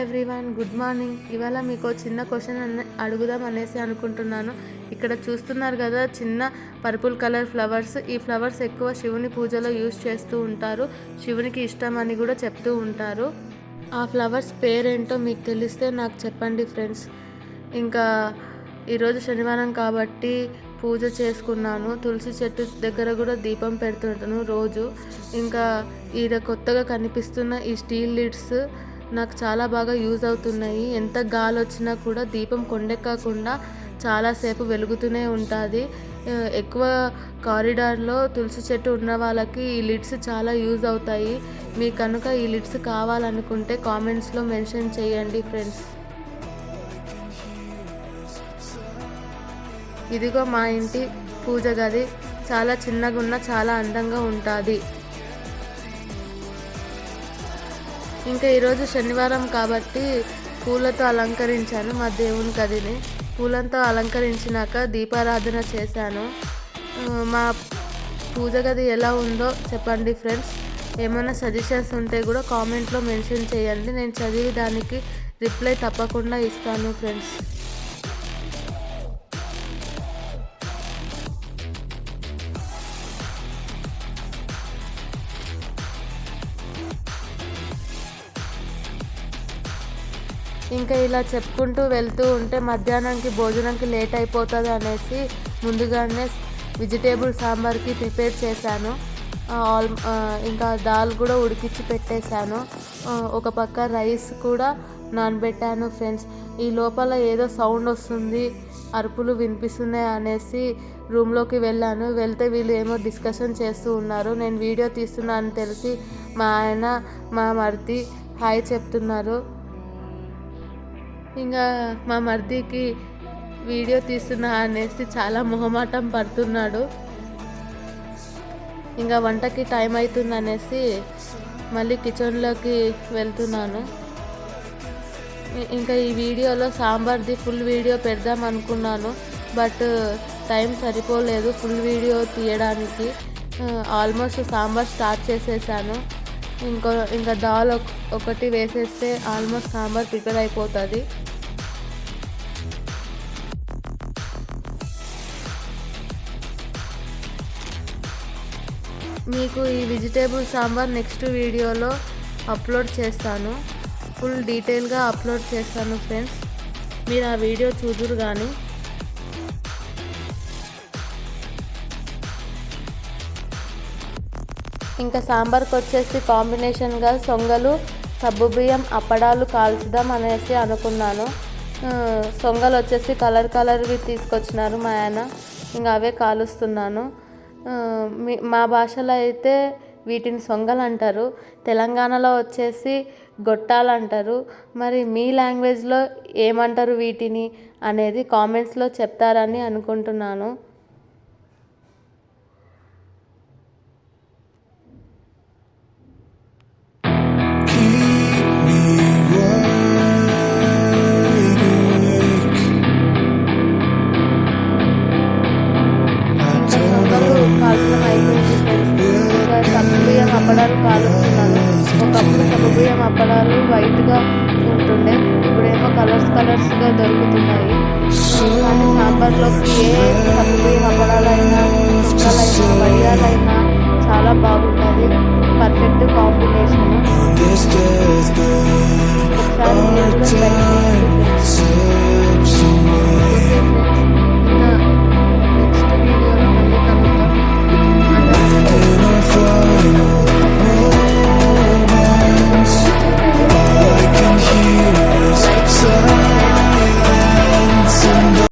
Everyone, good morning. ఇవాళ మీకు చిన్న క్వశ్చన్ అడుగుదాం అనేసి అనుకుంటున్నాను. ఇక్కడ చూస్తున్నారు కదా, చిన్న పర్పుల్ కలర్ ఫ్లవర్స్. ఈ ఫ్లవర్స్ ఎక్కువ శివుని పూజలో యూజ్ చేస్తూ ఉంటారు. శివునికి ఇష్టం అని కూడా చెప్తూ ఉంటారు. ఆ ఫ్లవర్స్ పేరేంటో మీకు తెలిస్తే నాకు చెప్పండి ఫ్రెండ్స్. ఇంకా ఈరోజు శనివారం కాబట్టి పూజ చేసుకున్నాను. తులసి చెట్టు దగ్గర కూడా దీపం పెడుతుంటాను రోజు. ఇంకా ఈడ కొత్తగా కనిపిస్తున్న ఈ స్టీల్ లిడ్స్ నాకు చాలా బాగా యూజ్ అవుతున్నాయి. ఎంత గాలి వచ్చినా కూడా దీపం కొండెక్కకుండా చాలాసేపు వెలుగుతూనే ఉంటుంది. ఎక్కువ కారిడార్లో తులసి చెట్టు ఉన్న వాళ్ళకి ఈ లిడ్స్ చాలా యూజ్ అవుతాయి. మీకు కనుక ఈ లిడ్స్ కావాలనుకుంటే కామెంట్స్లో మెన్షన్ చేయండి ఫ్రెండ్స్. ఇదిగో మా ఇంటి పూజ గది. చాలా చిన్నగా ఉన్న చాలా అందంగా ఉంటుంది. ఇంకా ఈరోజు శనివారం కాబట్టి పూలతో అలంకరించాను మా దేవుని గదిని. పూలతో అలంకరించినాక దీపారాధన చేశాను. మా పూజ గది ఎలా ఉందో చెప్పండి ఫ్రెండ్స్. ఏమైనా సజెషన్స్ ఉంటే కూడా కామెంట్లో మెన్షన్ చేయండి. నేను చదివి దానికి రిప్లై తప్పకుండా ఇస్తాను ఫ్రెండ్స్. ఇంకా ఇలా చెప్పుకుంటూ వెళ్తూ ఉంటే మధ్యాహ్నానికి భోజనంకి లేట్ అయిపోతుంది అనేసి ముందుగానే వెజిటేబుల్ సాంబార్కి ప్రిపేర్ చేశాను. ఇంకా దాల్ కూడా ఉడికించి పెట్టేశాను. ఒక పక్క రైస్ కూడా నానబెట్టాను ఫ్రెండ్స్. ఈ లోపల ఏదో సౌండ్ వస్తుంది, అరుపులు వినిపిస్తున్నాయి అనేసి రూమ్లోకి వెళ్ళాను. వెళ్తే వీళ్ళు ఏమో డిస్కషన్ చేస్తూ ఉన్నారు. నేను వీడియో తీస్తున్నాను తెలిసి మా ఆయన మా మరిది హాయ్ చెప్తున్నారు. ఇంకా మా మరిదికి వీడియో తీస్తున్నా అనేసి చాలా మొహమాటం పడుతున్నాడు. ఇంకా వంటకి టైం అవుతుంది అనేసి మళ్ళీ కిచెన్లోకి వెళ్తున్నాను. ఇంకా ఈ వీడియోలో సాంబార్ది ఫుల్ వీడియో పెడదాం అనుకున్నాను, బట్ టైం సరిపోలేదు ఫుల్ వీడియో తీయడానికి. ఆల్మోస్ట్ సాంబార్ స్టార్ట్ చేసేసాను. ఇంకా దాల్ ఒకటి వేసేస్తే ఆల్మోస్ట్ సాంబార్ ప్రిపేర్ అయిపోతుంది. మీకు ఈ వెజిటేబుల్ సాంబార్ నెక్స్ట్ వీడియోలో అప్లోడ్ చేస్తాను. ఫుల్ డీటెయిల్గా అప్లోడ్ చేస్తాను ఫ్రెండ్స్. మీరు ఆ వీడియో చూదురు కానీ. ఇంకా సాంబార్కి వచ్చేసి కాంబినేషన్గా సొంగలు, సగ్గుబియ్యం, అప్పడాలు కాల్చుదాం అనేసి అనుకున్నాను. సొంగలు వచ్చేసి కలర్వి తీసుకొచ్చినారు మా ఆయన. ఇంకా అవే కాలుస్తున్నాను. మా భాషలో అయితే వీటిని సొంగలు అంటారు, తెలంగాణలో వచ్చేసి గొట్టాలు అంటారు. మరి మీ లాంగ్వేజ్లో ఏమంటారు వీటిని అనేది కామెంట్స్లో చెప్తారని అనుకుంటున్నాను. అప్పడాలు కాలుస్తున్నాను. ఒకప్పుడు సగ్గుబియ్యం అప్పడాలు వైట్గా ఉంటుండే, ఇప్పుడేమో కలర్స్గా దొరుకుతున్నాయి. కానీ సాంబార్లోకి ఏ సగ్గుబియ్యం అప్పడాలైనా, సొంగలైనా, వడియాలైనా చాలా బాగుంటుంది. Perfect combination. ఒకసారి మీరు కూడా